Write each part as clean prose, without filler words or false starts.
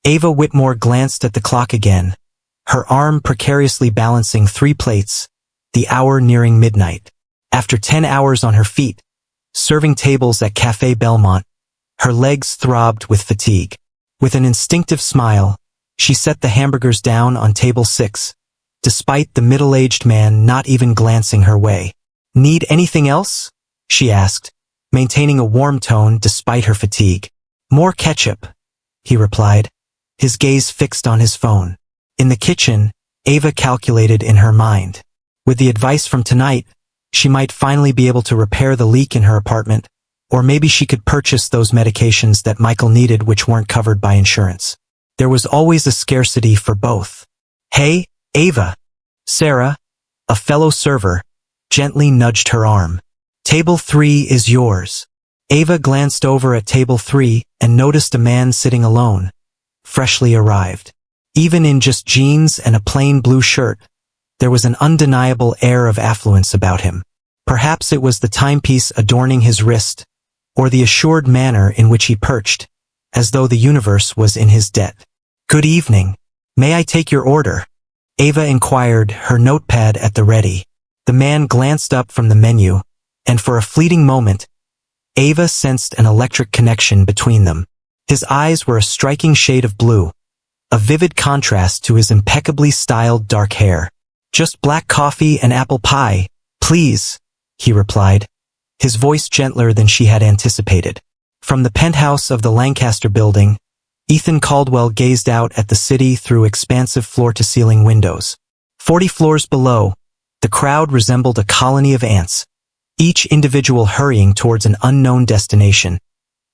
Ava Whitmore glanced at the clock again, her arm precariously balancing 3 plates, the hour nearing midnight. After 10 hours on her feet, serving tables at Café Belmont, her legs throbbed with fatigue. With an instinctive smile, she set the hamburgers down on table 6, despite the middle-aged man not even glancing her way. "Need anything else?" she asked, maintaining a warm tone despite her fatigue. "More ketchup," he replied, his gaze fixed on his phone. In the kitchen, Ava calculated in her mind. With the advice from tonight, she might finally be able to repair the leak in her apartment, or maybe she could purchase those medications that Michael needed which weren't covered by insurance. There was always a scarcity for both. "Hey, Ava." Sarah, a fellow server, gently nudged her arm. "Table 3 is yours." Ava glanced over at table 3 and noticed a man sitting alone, freshly arrived. Even in just jeans and a plain blue shirt, there was an undeniable air of affluence about him. Perhaps it was the timepiece adorning his wrist, or the assured manner in which he perched, as though the universe was in his debt. "Good evening. May I take your order?" Ava inquired, her notepad at the ready. The man glanced up from the menu, and for a fleeting moment, Ava sensed an electric connection between them. His eyes were a striking shade of blue, a vivid contrast to his impeccably styled dark hair. "Just black coffee and apple pie, please," he replied, his voice gentler than she had anticipated. From the penthouse of the Lancaster building, Ethan Caldwell gazed out at the city through expansive floor-to-ceiling windows. 40 floors below, the crowd resembled a colony of ants, each individual hurrying towards an unknown destination,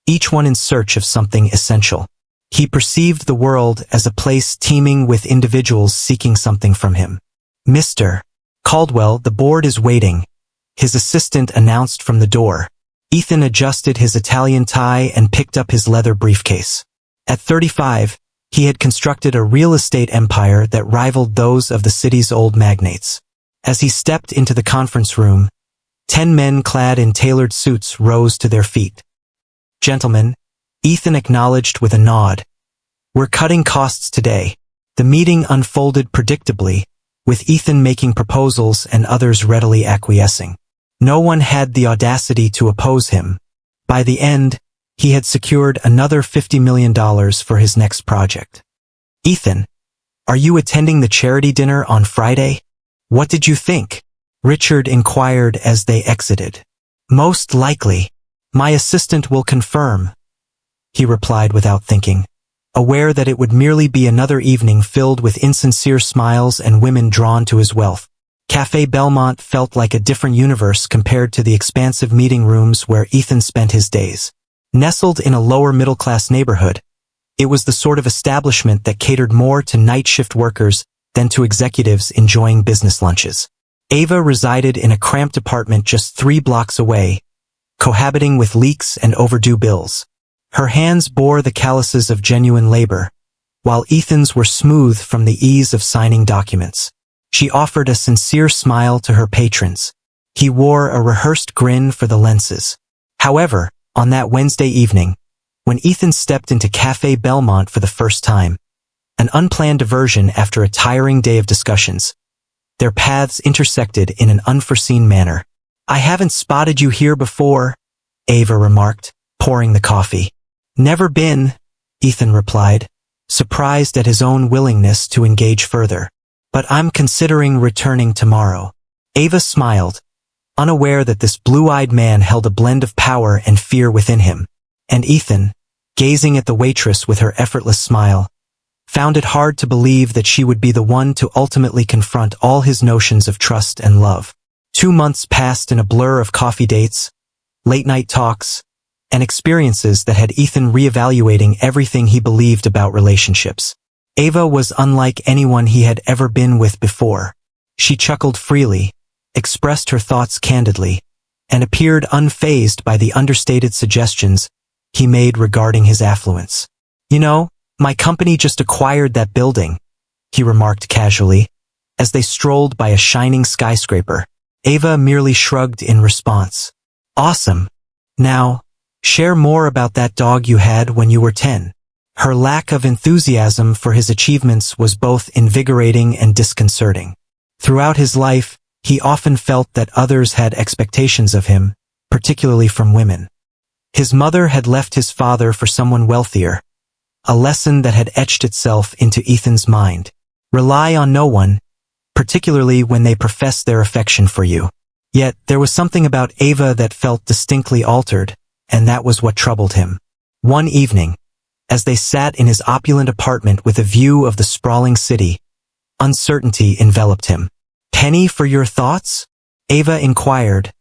each one in search of something essential. He perceived the world as a place teeming with individuals seeking something from him. "Mr. Caldwell, the board is waiting," his assistant announced from the door. Ethan adjusted his Italian tie and picked up his leather briefcase. At 35, he had constructed a real estate empire that rivaled those of the city's old magnates. As he stepped into the conference room, 10 men clad in tailored suits rose to their feet. "Gentlemen," Ethan acknowledged with a nod, "we're cutting costs today." The meeting unfolded predictably, with Ethan making proposals and others readily acquiescing. No one had the audacity to oppose him. By the end, he had secured another $50 million for his next project. "Ethan, are you attending the charity dinner on Friday? What did you think?" Richard inquired as they exited. "Most likely. My assistant will confirm," he replied without thinking, aware that it would merely be another evening filled with insincere smiles and women drawn to his wealth. Café Belmont felt like a different universe compared to the expansive meeting rooms where Ethan spent his days. Nestled in a lower middle-class neighborhood, it was the sort of establishment that catered more to night shift workers than to executives enjoying business lunches. Ava resided in a cramped apartment just 3 blocks away, cohabiting with leaks and overdue bills. Her hands bore the calluses of genuine labor, while Ethan's were smooth from the ease of signing documents. She offered a sincere smile to her patrons. He wore a rehearsed grin for the lenses. However, on that Wednesday evening, when Ethan stepped into Café Belmont for the first time, an unplanned diversion after a tiring day of discussions, their paths intersected in an unforeseen manner. "I haven't spotted you here before," Ava remarked, pouring the coffee. "Never been," Ethan replied, surprised at his own willingness to engage further. "But I'm considering returning tomorrow." Ava smiled, unaware that this blue-eyed man held a blend of power and fear within him, and Ethan, gazing at the waitress with her effortless smile, found it hard to believe that she would be the one to ultimately confront all his notions of trust and love. 2 months passed in a blur of coffee dates, late-night talks, and experiences that had Ethan reevaluating everything he believed about relationships. Ava was unlike anyone he had ever been with before. She chuckled freely, expressed her thoughts candidly, and appeared unfazed by the understated suggestions he made regarding his affluence. "You know, my company just acquired that building," he remarked casually, as they strolled by a shining skyscraper. Ava merely shrugged in response. "Awesome. Now, share more about that dog you had when you were 10. Her lack of enthusiasm for his achievements was both invigorating and disconcerting. Throughout his life, he often felt that others had expectations of him, particularly from women. His mother had left his father for someone wealthier, a lesson that had etched itself into Ethan's mind. Rely on no one, particularly when they profess their affection for you. Yet, there was something about Ava that felt distinctly altered, and that was what troubled him. One evening, as they sat in his opulent apartment with a view of the sprawling city, uncertainty enveloped him. "Penny for your thoughts?" Ava inquired,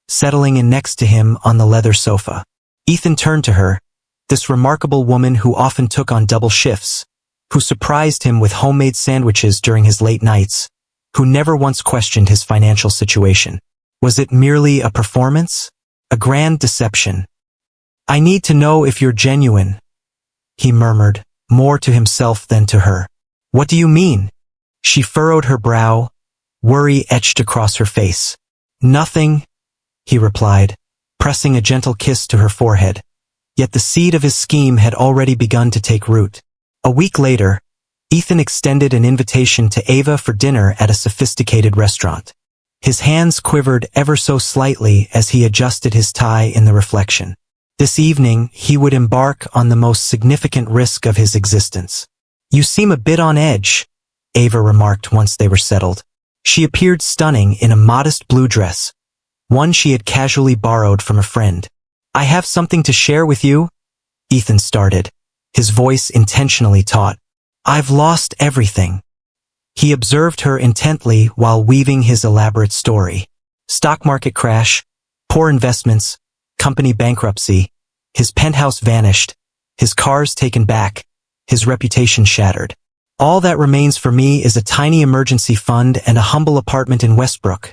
settling in next to him on the leather sofa. Ethan turned to her, this remarkable woman who often took on double shifts, who surprised him with homemade sandwiches during his late nights, who never once questioned his financial situation. Was it merely a performance? A grand deception? "I need to know if you're genuine," he murmured, more to himself than to her. "What do you mean?" She furrowed her brow, worry etched across her face. "Nothing," he replied, pressing a gentle kiss to her forehead. Yet the seed of his scheme had already begun to take root. A week later, Ethan extended an invitation to Ava for dinner at a sophisticated restaurant. His hands quivered ever so slightly as he adjusted his tie in the reflection. This evening, he would embark on the most significant risk of his existence. "You seem a bit on edge," Ava remarked once they were settled. She appeared stunning in a modest blue dress, one she had casually borrowed from a friend. "I have something to share with you," Ethan started, his voice intentionally taut. "I've lost everything." He observed her intently while weaving his elaborate story. Stock market crash, poor investments, company bankruptcy, his penthouse vanished, his cars taken back, his reputation shattered. "All that remains for me is a tiny emergency fund and a humble apartment in Westbrook,"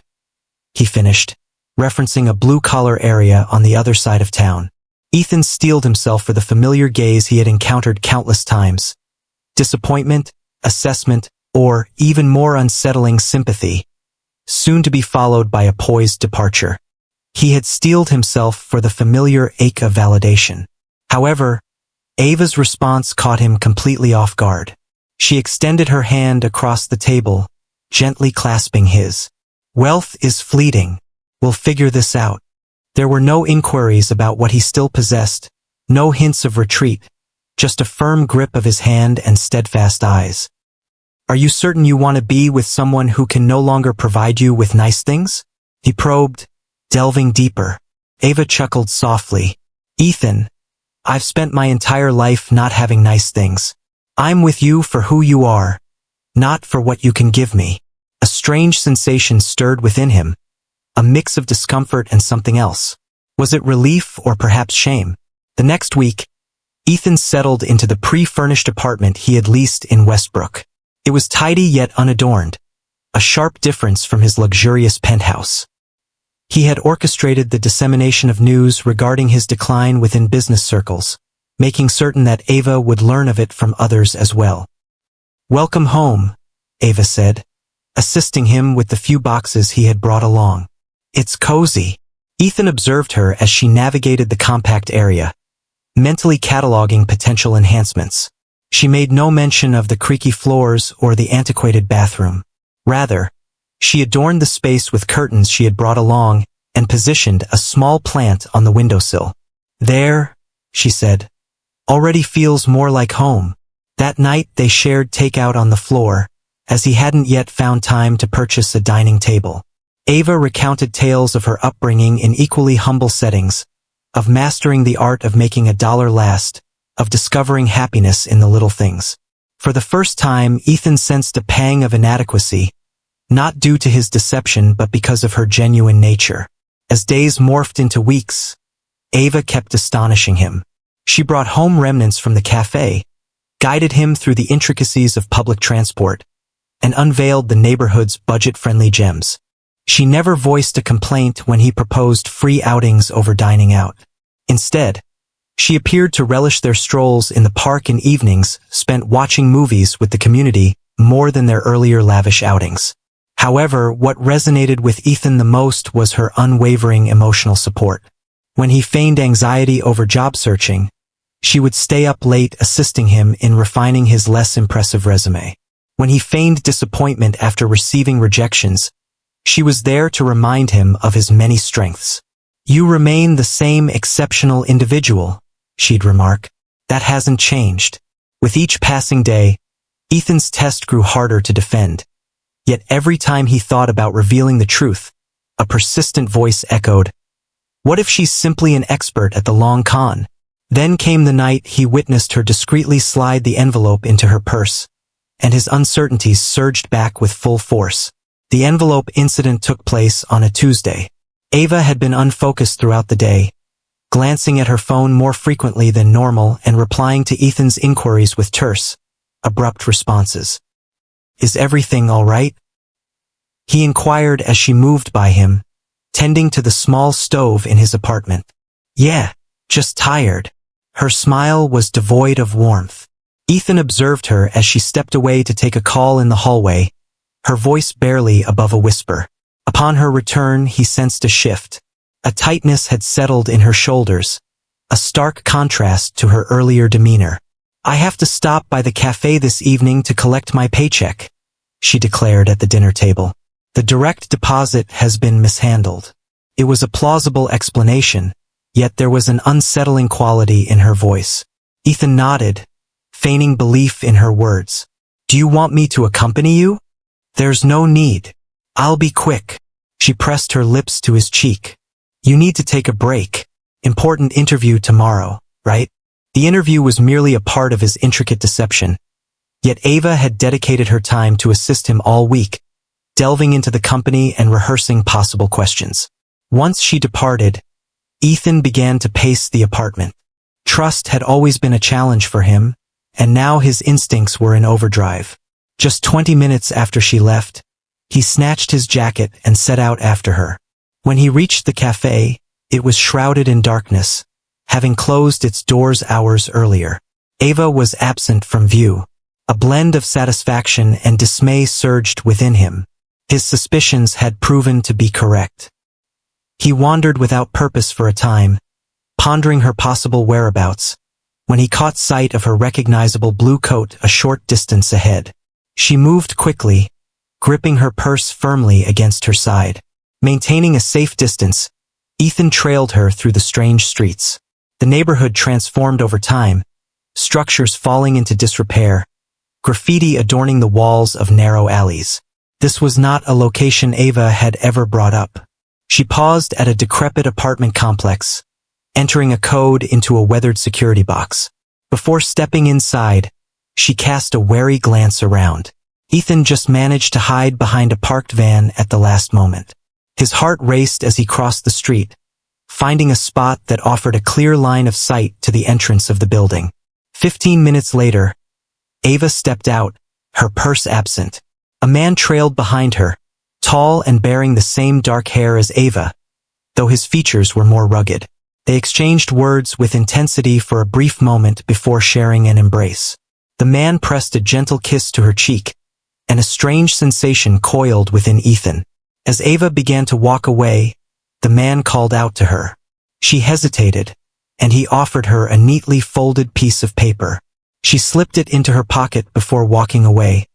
he finished, referencing a blue-collar area on the other side of town. Ethan steeled himself for the familiar gaze he had encountered countless times. Disappointment, assessment, or, even more unsettling, sympathy, soon to be followed by a poised departure. He had steeled himself for the familiar ache of validation. However, Ava's response caught him completely off guard. She extended her hand across the table, gently clasping his. "Wealth is fleeting. We'll figure this out." There were no inquiries about what he still possessed, no hints of retreat, just a firm grip of his hand and steadfast eyes. "Are you certain you want to be with someone who can no longer provide you with nice things?" he probed, delving deeper. Ava chuckled softly. "Ethan, I've spent my entire life not having nice things. I'm with you for who you are, not for what you can give me." A strange sensation stirred within him, a mix of discomfort and something else. Was it relief or perhaps shame? The next week, Ethan settled into the pre-furnished apartment he had leased in Westbrook. It was tidy yet unadorned, a sharp difference from his luxurious penthouse. He had orchestrated the dissemination of news regarding his decline within business circles, making certain that Ava would learn of it from others as well. "Welcome home," Ava said, assisting him with the few boxes he had brought along. "It's cozy." Ethan observed her as she navigated the compact area, mentally cataloging potential enhancements. She made no mention of the creaky floors or the antiquated bathroom. Rather, she adorned the space with curtains she had brought along and positioned a small plant on the windowsill. "There," she said, "already feels more like home." That night they shared takeout on the floor, as he hadn't yet found time to purchase a dining table. Ava recounted tales of her upbringing in equally humble settings, of mastering the art of making a dollar last, of discovering happiness in the little things. For the first time, Ethan sensed a pang of inadequacy, not due to his deception but because of her genuine nature. As days morphed into weeks, Ava kept astonishing him. She brought home remnants from the cafe, guided him through the intricacies of public transport, and unveiled the neighborhood's budget-friendly gems. She never voiced a complaint when he proposed free outings over dining out. Instead, she appeared to relish their strolls in the park and evenings spent watching movies with the community more than their earlier lavish outings. However, what resonated with Ethan the most was her unwavering emotional support. When he feigned anxiety over job searching, She would stay up late assisting him in refining his less impressive resume. When he feigned disappointment after receiving rejections, she was there to remind him of his many strengths. "You remain the same exceptional individual," she'd remark. "That hasn't changed." With each passing day, Ethan's test grew harder to defend. Yet every time he thought about revealing the truth, a persistent voice echoed, "What if she's simply an expert at the long con?" Then came the night he witnessed her discreetly slide the envelope into her purse, and his uncertainties surged back with full force. The envelope incident took place on a Tuesday. Ava had been unfocused throughout the day, glancing at her phone more frequently than normal and replying to Ethan's inquiries with terse, abrupt responses. "Is everything all right?" he inquired as she moved by him, tending to the small stove in his apartment. "Yeah, just tired." Her smile was devoid of warmth. Ethan observed her as she stepped away to take a call in the hallway, her voice barely above a whisper. Upon her return, he sensed a shift. A tightness had settled in her shoulders, a stark contrast to her earlier demeanor. "I have to stop by the cafe this evening to collect my paycheck," she declared at the dinner table. "The direct deposit has been mishandled." It was a plausible explanation, yet there was an unsettling quality in her voice. Ethan nodded, feigning belief in her words. "Do you want me to accompany you?" "There's no need. I'll be quick." She pressed her lips to his cheek. "You need to take a break. Important interview tomorrow, right?" The interview was merely a part of his intricate deception. Yet Ava had dedicated her time to assist him all week, delving into the company and rehearsing possible questions. Once she departed, Ethan began to pace the apartment. Trust had always been a challenge for him, and now his instincts were in overdrive. Just 20 minutes after she left, he snatched his jacket and set out after her. When he reached the cafe, it was shrouded in darkness, having closed its doors hours earlier. Ava was absent from view. A blend of satisfaction and dismay surged within him. His suspicions had proven to be correct. He wandered without purpose for a time, pondering her possible whereabouts, when he caught sight of her recognizable blue coat a short distance ahead. She moved quickly, gripping her purse firmly against her side. Maintaining a safe distance, Ethan trailed her through the strange streets. The neighborhood transformed over time, structures falling into disrepair, graffiti adorning the walls of narrow alleys. This was not a location Ava had ever brought up. She paused at a decrepit apartment complex, entering a code into a weathered security box. Before stepping inside, she cast a wary glance around. Ethan just managed to hide behind a parked van at the last moment. His heart raced as he crossed the street, finding a spot that offered a clear line of sight to the entrance of the building. 15 minutes later, Ava stepped out, her purse absent. A man trailed behind her, tall and bearing the same dark hair as Ava, though his features were more rugged. They exchanged words with intensity for a brief moment before sharing an embrace. The man pressed a gentle kiss to her cheek, and a strange sensation coiled within Ethan. As Ava began to walk away, the man called out to her. She hesitated, and he offered her a neatly folded piece of paper. She slipped it into her pocket before walking away,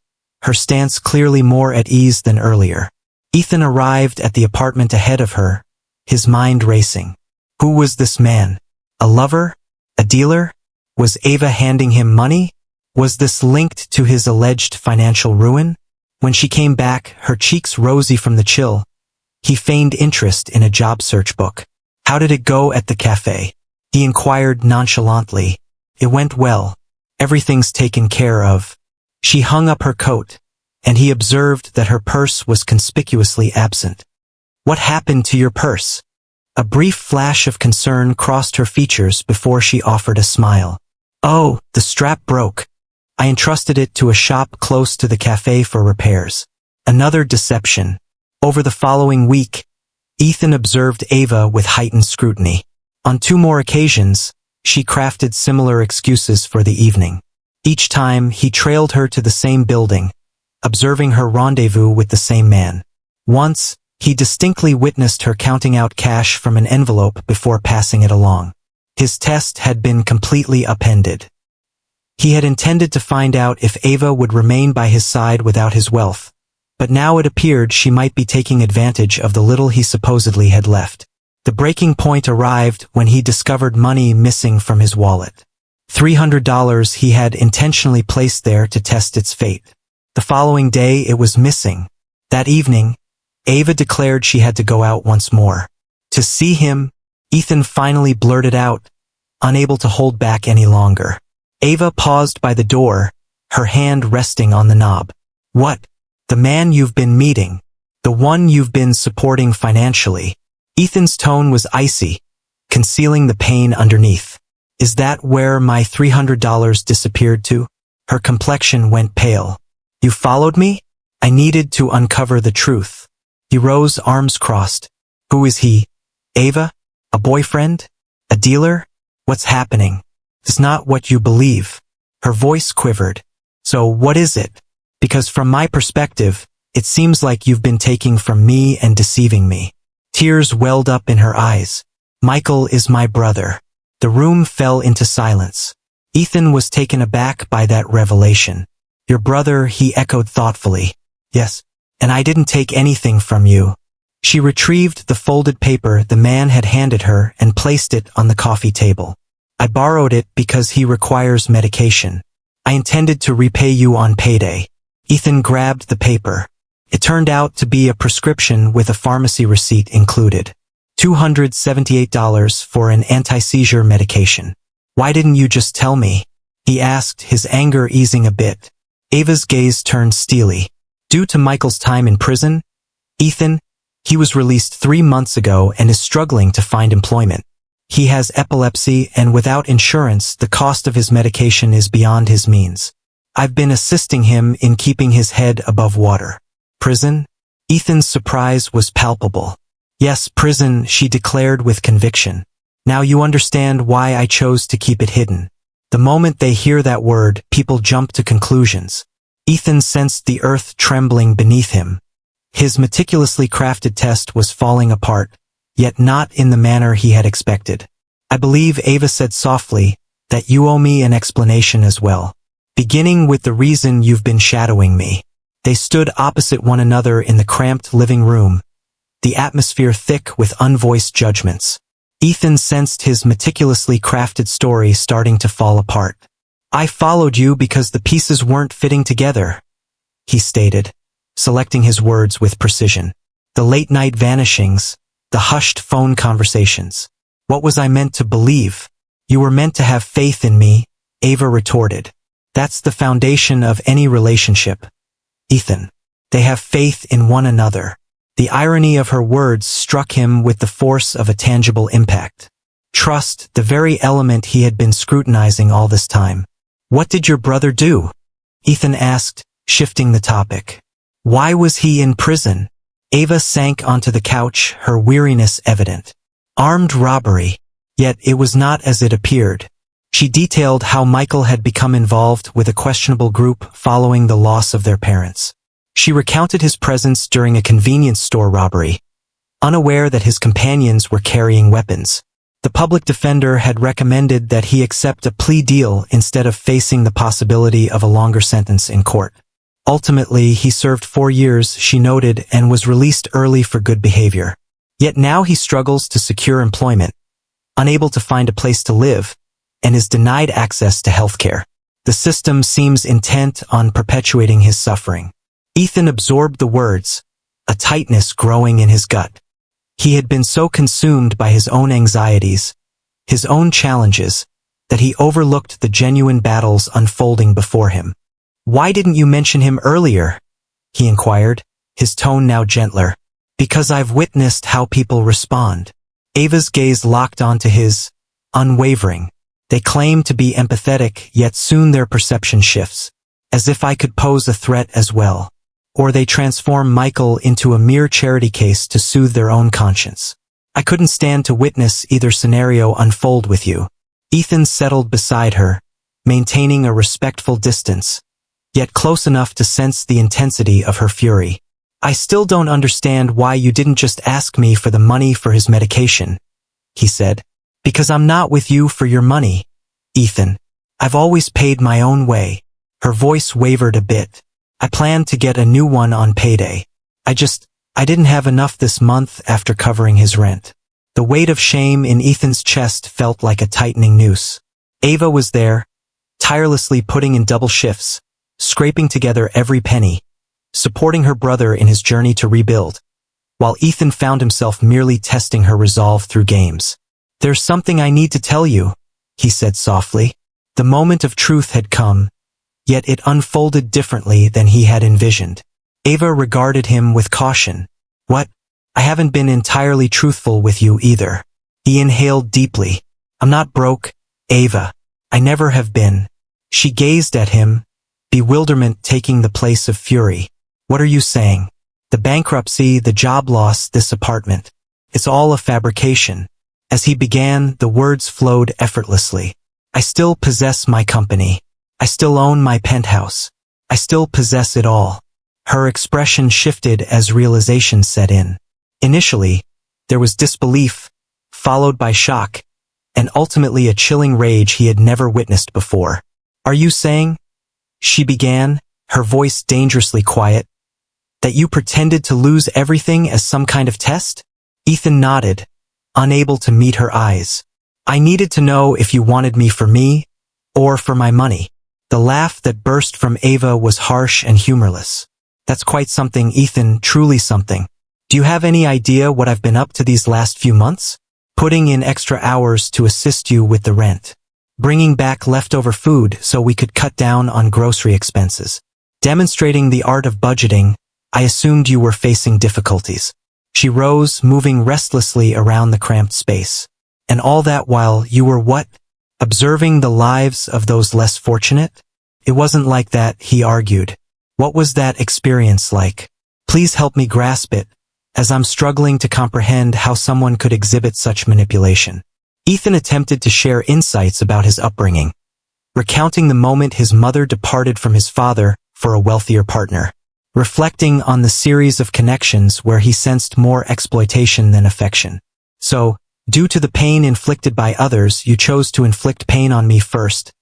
her stance clearly more at ease than earlier. Ethan arrived at the apartment ahead of her, his mind racing. Who was this man? A lover? A dealer? Was Ava handing him money? Was this linked to his alleged financial ruin? When she came back, her cheeks rosy from the chill, he feigned interest in a job search book. "How did it go at the cafe?" he inquired nonchalantly. "It went well. Everything's taken care of." She hung up her coat, and he observed that her purse was conspicuously absent. "What happened to your purse?" A brief flash of concern crossed her features before she offered a smile. "Oh, the strap broke. I entrusted it to a shop close to the cafe for repairs." Another deception. Over the following week, Ethan observed Ava with heightened scrutiny. On 2 more occasions, she crafted similar excuses for the evening. Each time, he trailed her to the same building, observing her rendezvous with the same man. Once, he distinctly witnessed her counting out cash from an envelope before passing it along. His test had been completely upended. He had intended to find out if Ava would remain by his side without his wealth, but now it appeared she might be taking advantage of the little he supposedly had left. The breaking point arrived when he discovered money missing from his wallet. $300 he had intentionally placed there to test its fate. The following day it was missing. That evening, Ava declared she had to go out once more. To see him, Ethan finally blurted out, unable to hold back any longer. Ava paused by the door, her hand resting on the knob. What? The man you've been meeting? The one you've been supporting financially? Ethan's tone was icy, concealing the pain underneath. Is that where my $300 disappeared to? Her complexion went pale. You followed me? I needed to uncover the truth. He rose, arms crossed. Who is he? Ava? A boyfriend? A dealer? What's happening? It's not what you believe. Her voice quivered. So what is it? Because from my perspective, it seems like you've been taking from me and deceiving me. Tears welled up in her eyes. Michael is my brother. The room fell into silence. Ethan was taken aback by that revelation. Your brother, he echoed thoughtfully. Yes, and I didn't take anything from you. She retrieved the folded paper the man had handed her and placed it on the coffee table. I borrowed it because he requires medication. I intended to repay you on payday. Ethan grabbed the paper. It turned out to be a prescription with a pharmacy receipt included. $278 for an anti-seizure medication. Why didn't you just tell me? He asked, his anger easing a bit. Ava's gaze turned steely. Due to Michael's time in prison, Ethan, he was released 3 months ago and is struggling to find employment. He has epilepsy and without insurance, the cost of his medication is beyond his means. I've been assisting him in keeping his head above water. Prison? Ethan's surprise was palpable. Yes, prison, she declared with conviction. Now you understand why I chose to keep it hidden. The moment they hear that word, people jump to conclusions. Ethan sensed the earth trembling beneath him. His meticulously crafted test was falling apart, yet not in the manner he had expected. I believe, Ava said softly, that you owe me an explanation as well. Beginning with the reason you've been shadowing me. They stood opposite one another in the cramped living room, the atmosphere thick with unvoiced judgments. Ethan sensed his meticulously crafted story starting to fall apart. I followed you because the pieces weren't fitting together, he stated, selecting his words with precision. The late-night vanishings, the hushed phone conversations. What was I meant to believe? You were meant to have faith in me, Ava retorted. That's the foundation of any relationship. Ethan. They have faith in one another. The irony of her words struck him with the force of a tangible impact. Trust, the very element he had been scrutinizing all this time. What did your brother do? Ethan asked, shifting the topic. Why was he in prison? Ava sank onto the couch, her weariness evident. Armed robbery. Yet it was not as it appeared. She detailed how Michael had become involved with a questionable group following the loss of their parents. She recounted his presence during a convenience store robbery, unaware that his companions were carrying weapons. The public defender had recommended that he accept a plea deal instead of facing the possibility of a longer sentence in court. Ultimately, he served 4 years, she noted, and was released early for good behavior. Yet now he struggles to secure employment, unable to find a place to live, and is denied access to healthcare. The system seems intent on perpetuating his suffering. Ethan absorbed the words, a tightness growing in his gut. He had been so consumed by his own anxieties, his own challenges, that he overlooked the genuine battles unfolding before him. Why didn't you mention him earlier? He inquired, his tone now gentler. Because I've witnessed how people respond. Ava's gaze locked onto his, unwavering. They claim to be empathetic, yet soon their perception shifts. As if I could pose a threat as well. Or they transform Michael into a mere charity case to soothe their own conscience. I couldn't stand to witness either scenario unfold with you. Ethan settled beside her, maintaining a respectful distance, yet close enough to sense the intensity of her fury. I still don't understand why you didn't just ask me for the money for his medication, he said. Because I'm not with you for your money, Ethan. I've always paid my own way. Her voice wavered a bit. I planned to get a new one on payday. I didn't have enough this month after covering his rent. The weight of shame in Ethan's chest felt like a tightening noose. Ava was there, tirelessly putting in double shifts, scraping together every penny, supporting her brother in his journey to rebuild, while Ethan found himself merely testing her resolve through games. "There's something I need to tell you," he said softly. The moment of truth had come, yet it unfolded differently than he had envisioned. Ava regarded him with caution. "What? I haven't been entirely truthful with you either." He inhaled deeply. "I'm not broke, Ava. I never have been." She gazed at him, bewilderment taking the place of fury. "What are you saying? The bankruptcy, the job loss, this apartment. It's all a fabrication." As he began, the words flowed effortlessly. "I still possess my company. I still own my penthouse. I still possess it all." Her expression shifted as realization set in. Initially, there was disbelief, followed by shock, and ultimately a chilling rage he had never witnessed before. "Are you saying," she began, her voice dangerously quiet, "that you pretended to lose everything as some kind of test?" Ethan nodded, unable to meet her eyes. "I needed to know if you wanted me for me, or for my money." The laugh that burst from Ava was harsh and humorless. "That's quite something, Ethan, truly something. Do you have any idea what I've been up to these last few months? Putting in extra hours to assist you with the rent. Bringing back leftover food so we could cut down on grocery expenses. Demonstrating the art of budgeting. I assumed you were facing difficulties." She rose, moving restlessly around the cramped space. "And all that while you were what? Observing the lives of those less fortunate?" "It wasn't like that," he argued. "What was that experience like? Please help me grasp it, as I'm struggling to comprehend how someone could exhibit such manipulation." Ethan attempted to share insights about his upbringing, recounting the moment his mother departed from his father for a wealthier partner, reflecting on the series of connections where he sensed more exploitation than affection. "So, due to the pain inflicted by others, you chose to inflict pain on me first,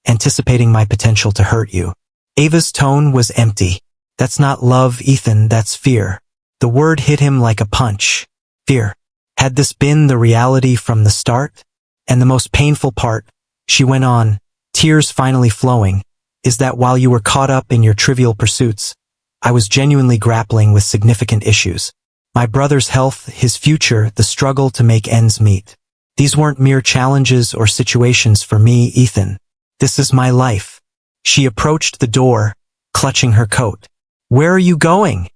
anticipating my potential to hurt you." Ava's tone was empty. "That's not love, Ethan, that's fear." The word hit him like a punch. Fear. Had this been the reality from the start? "And the most painful part," she went on, tears finally flowing, "is that while you were caught up in your trivial pursuits, I was genuinely grappling with significant issues. My brother's health, his future, the struggle to make ends meet. These weren't mere challenges or situations for me, Ethan. This is my life." She approached the door, clutching her coat. "Where are you going?"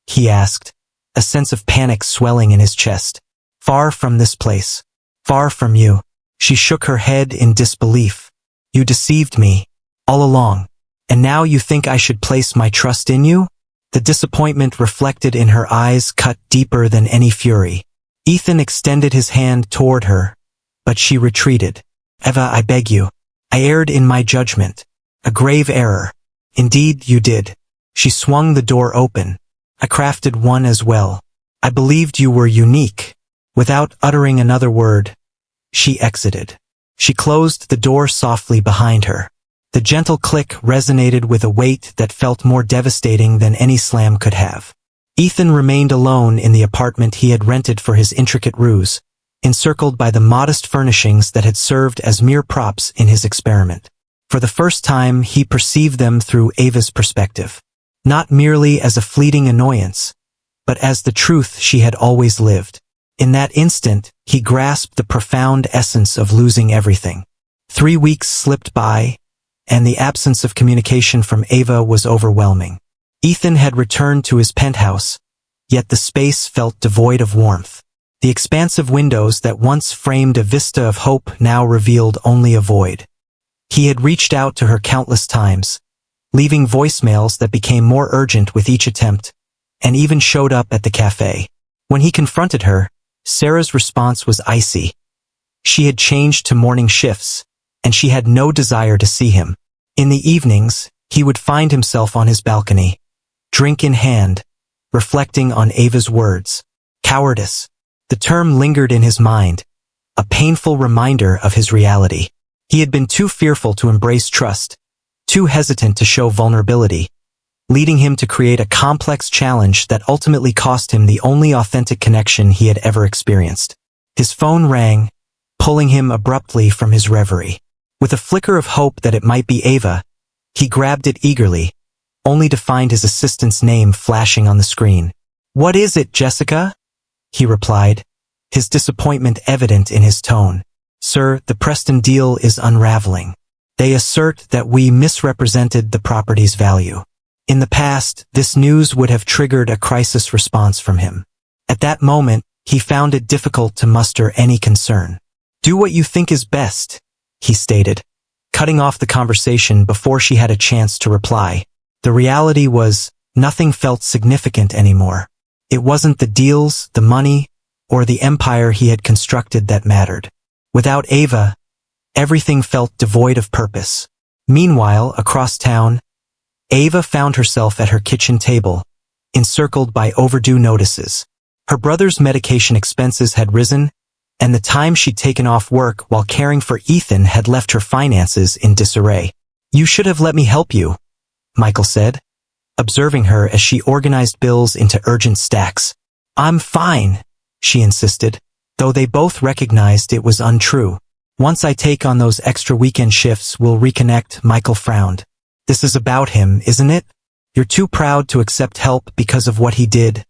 he asked, a sense of panic swelling in his chest. "Far from this place. Far from you." She shook her head in disbelief. "You deceived me, all along. And now you think I should place my trust in you?" The disappointment reflected in her eyes cut deeper than any fury. Ethan extended his hand toward her, but she retreated. "Eva, I beg you. I erred in my judgment. A grave error." "Indeed, you did." She swung the door open. "I crafted one as well. I believed you were unique." Without uttering another word, she exited. She closed the door softly behind her. The gentle click resonated with a weight that felt more devastating than any slam could have. Ethan remained alone in the apartment he had rented for his intricate ruse, encircled by the modest furnishings that had served as mere props in his experiment. For the first time, he perceived them through Ava's perspective. Not merely as a fleeting annoyance, but as the truth she had always lived. In that instant, he grasped the profound essence of losing everything. 3 weeks slipped by, and the absence of communication from Ava was overwhelming. Ethan had returned to his penthouse, yet the space felt devoid of warmth. The expansive windows that once framed a vista of hope now revealed only a void. He had reached out to her countless times, leaving voicemails that became more urgent with each attempt, and even showed up at the cafe. When he confronted her, Sarah's response was icy. She had changed to morning shifts, and she had no desire to see him. In the evenings, he would find himself on his balcony, drink in hand, reflecting on Ava's words. Cowardice. The term lingered in his mind, a painful reminder of his reality. He had been too fearful to embrace trust, too hesitant to show vulnerability, leading him to create a complex challenge that ultimately cost him the only authentic connection he had ever experienced. His phone rang, pulling him abruptly from his reverie. With a flicker of hope that it might be Ava, he grabbed it eagerly, only to find his assistant's name flashing on the screen. "What is it, Jessica?" he replied, his disappointment evident in his tone. "Sir, the Preston deal is unraveling. They assert that we misrepresented the property's value." In the past, this news would have triggered a crisis response from him. At that moment, he found it difficult to muster any concern. "Do what you think is best," he stated, cutting off the conversation before she had a chance to reply. The reality was, nothing felt significant anymore. It wasn't the deals, the money, or the empire he had constructed that mattered. Without Ava, everything felt devoid of purpose. Meanwhile, across town, Ava found herself at her kitchen table, encircled by overdue notices. Her brother's medication expenses had risen, and the time she'd taken off work while caring for Ethan had left her finances in disarray. "You should have let me help you," Michael said, observing her as she organized bills into urgent stacks. "I'm fine," she insisted, though they both recognized it was untrue. "Once I take on those extra weekend shifts, we'll reconnect," Michael frowned. "This is about him, isn't it? You're too proud to accept help because of what he did."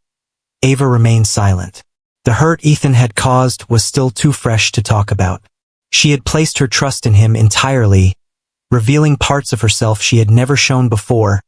Ava remained silent. The hurt Ethan had caused was still too fresh to talk about. She had placed her trust in him entirely, revealing parts of herself she had never shown before,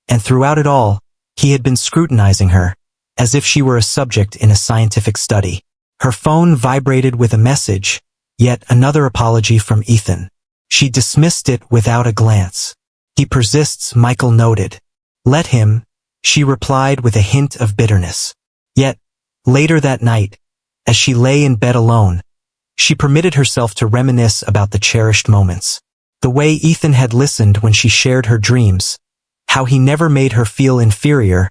and throughout it all, he had been scrutinizing her, as if she were a subject in a scientific study. Her phone vibrated with a message, yet another apology from Ethan. She dismissed it without a glance. "He persists," Michael noted. "Let him," she replied with a hint of bitterness. Yet, later that night, as she lay in bed alone, she permitted herself to reminisce about the cherished moments. The way Ethan had listened when she shared her dreams, how he never made her feel inferior,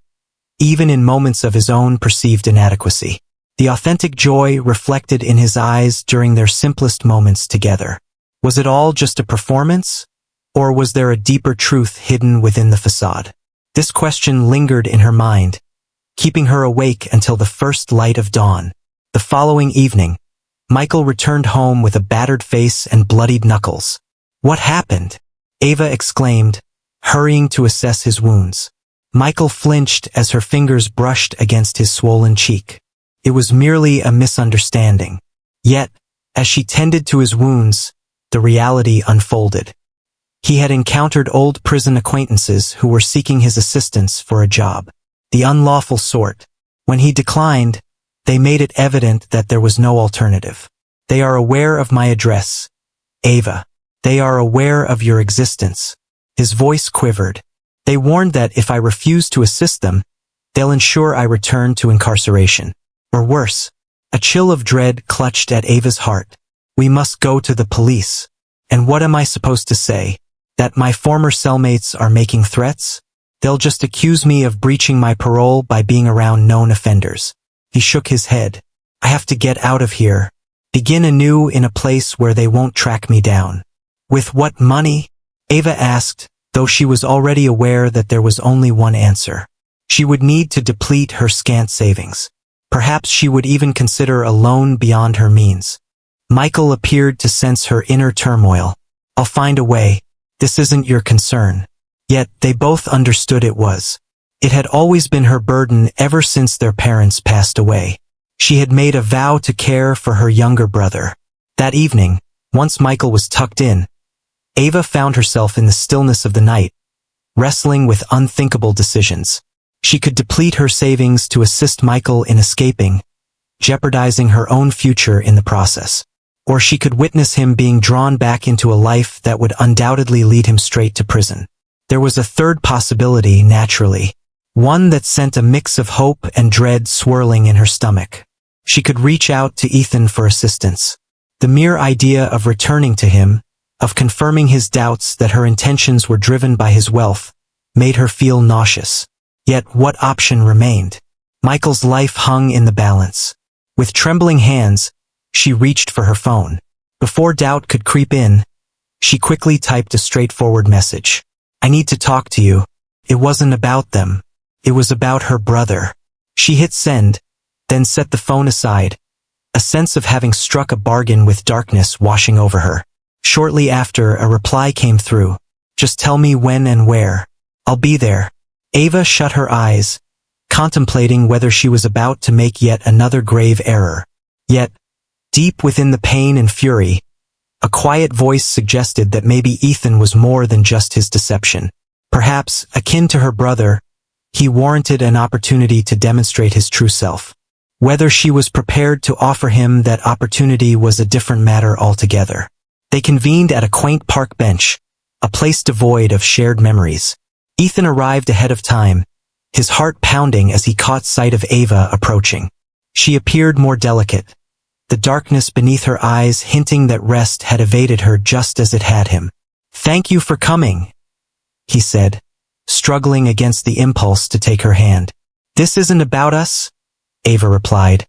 even in moments of his own perceived inadequacy. The authentic joy reflected in his eyes during their simplest moments together. Was it all just a performance? Or was there a deeper truth hidden within the facade? This question lingered in her mind, keeping her awake until the first light of dawn. The following evening, Michael returned home with a battered face and bloodied knuckles. "What happened?" Ava exclaimed, hurrying to assess his wounds. Michael flinched as her fingers brushed against his swollen cheek. It was merely a misunderstanding. Yet, as she tended to his wounds, the reality unfolded. He had encountered old prison acquaintances who were seeking his assistance for a job. The unlawful sort. When he declined, they made it evident that there was no alternative. "They are aware of my address, Ava. They are aware of your existence." His voice quivered. "They warned that if I refuse to assist them, they'll ensure I return to incarceration. Or worse." A chill of dread clutched at Ava's heart. "We must go to the police. And what am I supposed to say? That my former cellmates are making threats? They'll just accuse me of breaching my parole by being around known offenders." He shook his head. "I have to get out of here. Begin anew in a place where they won't track me down." "With what money?" Ava asked, though she was already aware that there was only one answer. She would need to deplete her scant savings. Perhaps she would even consider a loan beyond her means. Michael appeared to sense her inner turmoil. "I'll find a way. This isn't your concern." Yet they both understood it was. It had always been her burden ever since their parents passed away. She had made a vow to care for her younger brother. That evening, once Michael was tucked in, Ava found herself in the stillness of the night, wrestling with unthinkable decisions. She could deplete her savings to assist Michael in escaping, jeopardizing her own future in the process. Or she could witness him being drawn back into a life that would undoubtedly lead him straight to prison. There was a third possibility, naturally, one that sent a mix of hope and dread swirling in her stomach. She could reach out to Ethan for assistance. The mere idea of returning to him, of confirming his doubts that her intentions were driven by his wealth, made her feel nauseous. Yet what option remained? Michael's life hung in the balance. With trembling hands, She reached for her phone. Before doubt could creep in, she quickly typed a straightforward message. I need to talk to you. It wasn't about them. It was about her brother. She hit send, then set the phone aside, a sense of having struck a bargain with darkness washing over her. Shortly after, a reply came through. Just tell me when and where. I'll be there. Ava shut her eyes, contemplating whether she was about to make yet another grave error. Yet, deep within the pain and fury, a quiet voice suggested that maybe Ethan was more than just his deception. Perhaps, akin to her brother, he warranted an opportunity to demonstrate his true self. Whether she was prepared to offer him that opportunity was a different matter altogether. They convened at a quaint park bench, a place devoid of shared memories. Ethan arrived ahead of time, his heart pounding as he caught sight of Ava approaching. She appeared more delicate, the darkness beneath her eyes hinting that rest had evaded her just as it had him. Thank you for coming, he said, struggling against the impulse to take her hand. This isn't about us, Ava replied,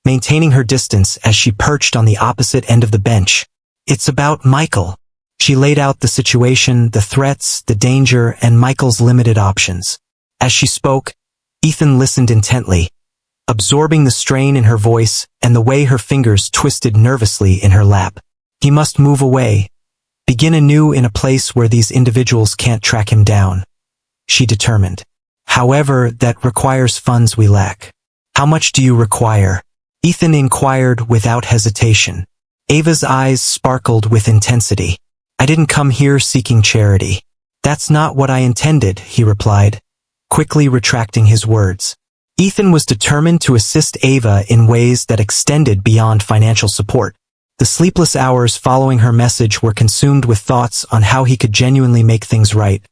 maintaining her distance as she perched on the opposite end of the bench. It's about Michael. She laid out the situation, the threats, the danger, and Michael's limited options. As she spoke, Ethan listened intently, absorbing the strain in her voice and the way her fingers twisted nervously in her lap. He must move away, begin anew in a place where these individuals can't track him down, she determined. However, that requires funds we lack. How much do you require? Ethan inquired without hesitation. Ava's eyes sparkled with intensity. I didn't come here seeking charity. That's not what I intended, he replied, quickly retracting his words. Ethan was determined to assist Ava in ways that extended beyond financial support. The sleepless hours following her message were consumed with thoughts on how he could genuinely make things right,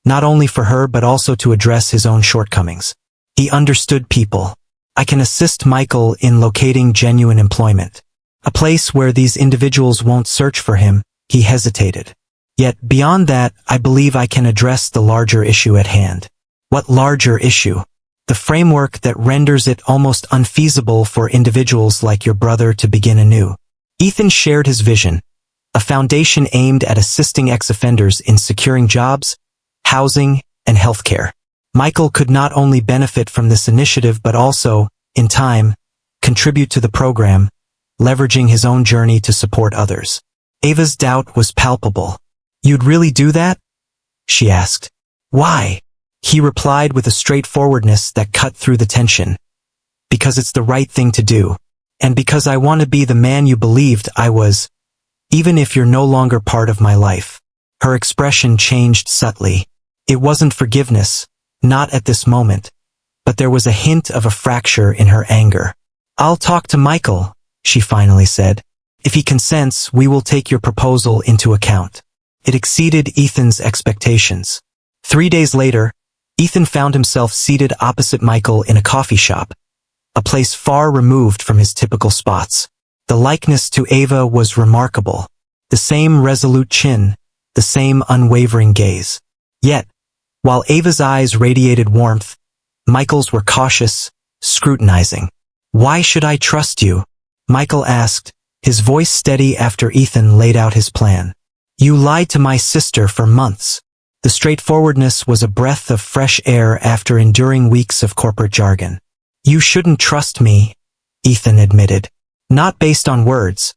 not only for her but also to address his own shortcomings. He understood people. I can assist Michael in locating genuine employment. A place where these individuals won't search for him, he hesitated. Yet, beyond that, I believe I can address the larger issue at hand. What larger issue? The framework that renders it almost unfeasible for individuals like your brother to begin anew. Ethan shared his vision, a foundation aimed at assisting ex-offenders in securing jobs, housing, and healthcare. Michael could not only benefit from this initiative but also, in time, contribute to the program, leveraging his own journey to support others. Ava's doubt was palpable. You'd really do that? She asked. Why? He replied with a straightforwardness that cut through the tension. Because it's the right thing to do. And because I want to be the man you believed I was, even if you're no longer part of my life. Her expression changed subtly. It wasn't forgiveness, not at this moment, but there was a hint of a fracture in her anger. I'll talk to Michael, she finally said. If he consents, we will take your proposal into account. It exceeded Ethan's expectations. 3 days later, Ethan found himself seated opposite Michael in a coffee shop, a place far removed from his typical spots. The likeness to Ava was remarkable. The same resolute chin, the same unwavering gaze. Yet, while Ava's eyes radiated warmth, Michael's were cautious, scrutinizing. Why should I trust you? Michael asked, his voice steady after Ethan laid out his plan. You lied to my sister for months. The straightforwardness was a breath of fresh air after enduring weeks of corporate jargon. You shouldn't trust me, Ethan admitted. Not based on words,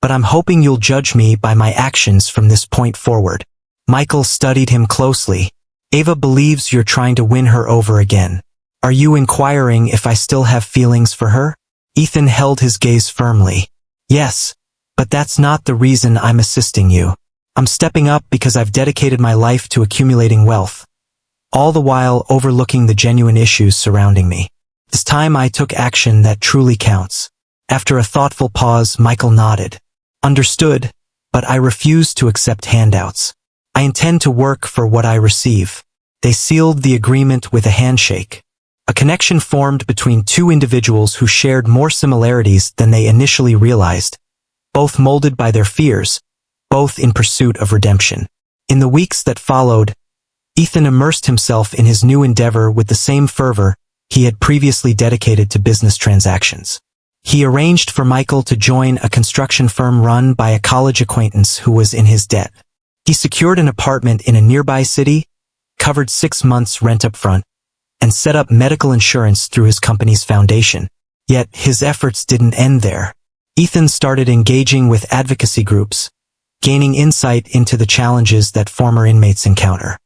but I'm hoping you'll judge me by my actions from this point forward. Michael studied him closely. Ava believes you're trying to win her over again. Are you inquiring if I still have feelings for her? Ethan held his gaze firmly. Yes, but that's not the reason I'm assisting you. I'm stepping up because I've dedicated my life to accumulating wealth, all the while overlooking the genuine issues surrounding me. It's time I took action that truly counts. After a thoughtful pause, Michael nodded. Understood, but I refuse to accept handouts. I intend to work for what I receive. They sealed the agreement with a handshake. A connection formed between two individuals who shared more similarities than they initially realized, both molded by their fears, both in pursuit of redemption. In the weeks that followed, Ethan immersed himself in his new endeavor with the same fervor he had previously dedicated to business transactions. He arranged for Michael to join a construction firm run by a college acquaintance who was in his debt. He secured an apartment in a nearby city, covered 6 months' rent up front, and set up medical insurance through his company's foundation. Yet, his efforts didn't end there. Ethan started engaging with advocacy groups, gaining insight into the challenges that former inmates encounter.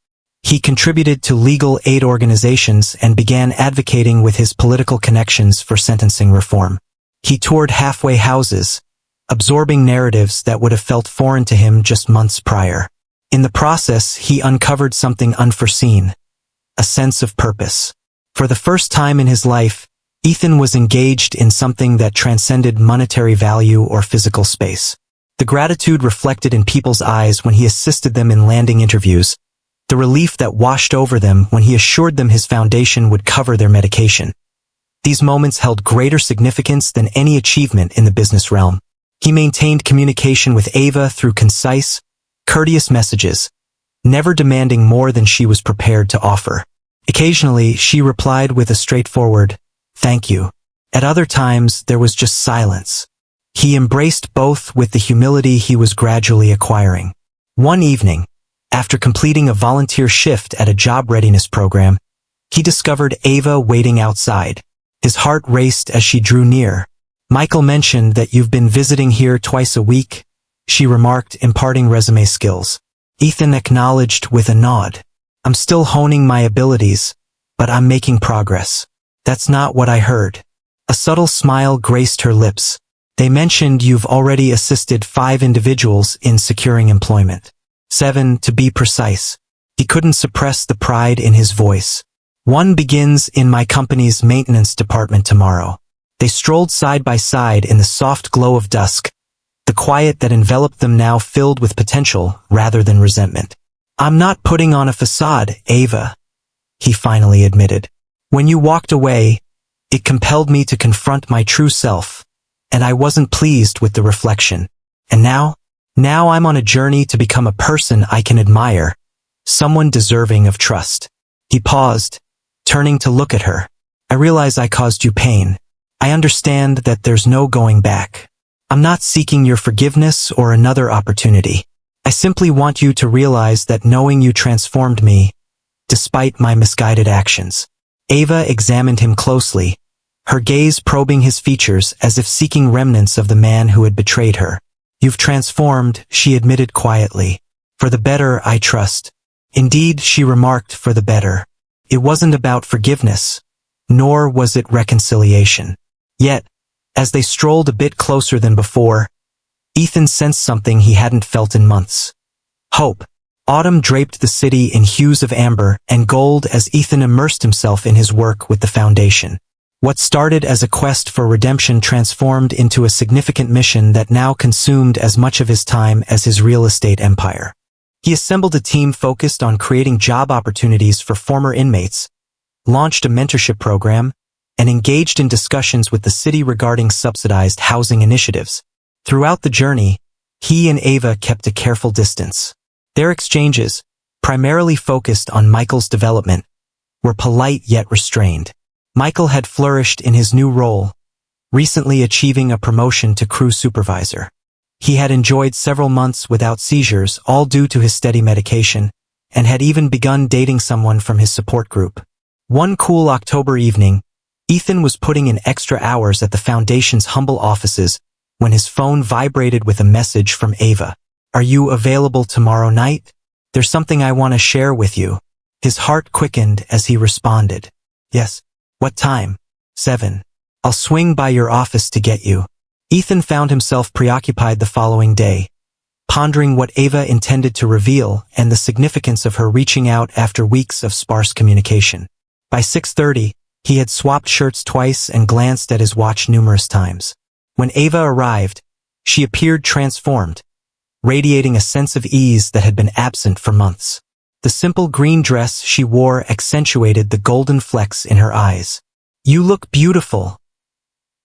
He contributed to legal aid organizations and began advocating with his political connections for sentencing reform. He toured halfway houses, absorbing narratives that would have felt foreign to him just months prior. In the process, he uncovered something unforeseen, a sense of purpose. For the first time in his life, Ethan was engaged in something that transcended monetary value or physical space. The gratitude reflected in people's eyes when he assisted them in landing interviews, the relief that washed over them when he assured them his foundation would cover their medication. These moments held greater significance than any achievement in the business realm. He maintained communication with Ava through concise, courteous messages, never demanding more than she was prepared to offer. Occasionally, she replied with a straightforward, "Thank you." At other times, there was just silence. He embraced both with the humility he was gradually acquiring. One evening, after completing a volunteer shift at a job readiness program, he discovered Ava waiting outside. His heart raced as she drew near. "Michael mentioned that you've been visiting here twice a week," she remarked, imparting resume skills. Ethan acknowledged with a nod. "I'm still honing my abilities, but I'm making progress." "That's not what I heard." A subtle smile graced her lips. "They mentioned you've already assisted 5 individuals in securing employment. 7, to be precise." He couldn't suppress the pride in his voice. "One begins in my company's maintenance department tomorrow." They strolled side by side in the soft glow of dusk, the quiet that enveloped them now filled with potential rather than resentment. "I'm not putting on a facade, Ava," he finally admitted. "When you walked away, it compelled me to confront my true self, and I wasn't pleased with the reflection. And now I'm on a journey to become a person I can admire, someone deserving of trust." He paused, turning to look at her. "I realize I caused you pain. I understand that there's no going back. I'm not seeking your forgiveness or another opportunity. I simply want you to realize that knowing you transformed me, despite my misguided actions." Ava examined him closely, her gaze probing his features as if seeking remnants of the man who had betrayed her. "You've transformed," she admitted quietly. "For the better, I trust." "Indeed," she remarked, "for the better." It wasn't about forgiveness, nor was it reconciliation. Yet, as they strolled a bit closer than before, Ethan sensed something he hadn't felt in months. Hope. Autumn draped the city in hues of amber and gold as Ethan immersed himself in his work with the foundation. What started as a quest for redemption transformed into a significant mission that now consumed as much of his time as his real estate empire. He assembled a team focused on creating job opportunities for former inmates, launched a mentorship program, and engaged in discussions with the city regarding subsidized housing initiatives. Throughout the journey, he and Ava kept a careful distance. Their exchanges, primarily focused on Michael's development, were polite yet restrained. Michael had flourished in his new role, recently achieving a promotion to crew supervisor. He had enjoyed several months without seizures, all due to his steady medication, and had even begun dating someone from his support group. One cool October evening, Ethan was putting in extra hours at the foundation's humble offices when his phone vibrated with a message from Ava. "Are you available tomorrow night? There's something I want to share with you." His heart quickened as he responded. "Yes. What time?" 7. "I'll swing by your office to get you." Ethan found himself preoccupied the following day, pondering what Ava intended to reveal and the significance of her reaching out after weeks of sparse communication. By 6:30, he had swapped shirts twice and glanced at his watch numerous times. When Ava arrived, she appeared transformed, radiating a sense of ease that had been absent for months. The simple green dress she wore accentuated the golden flecks in her eyes. "You look beautiful,"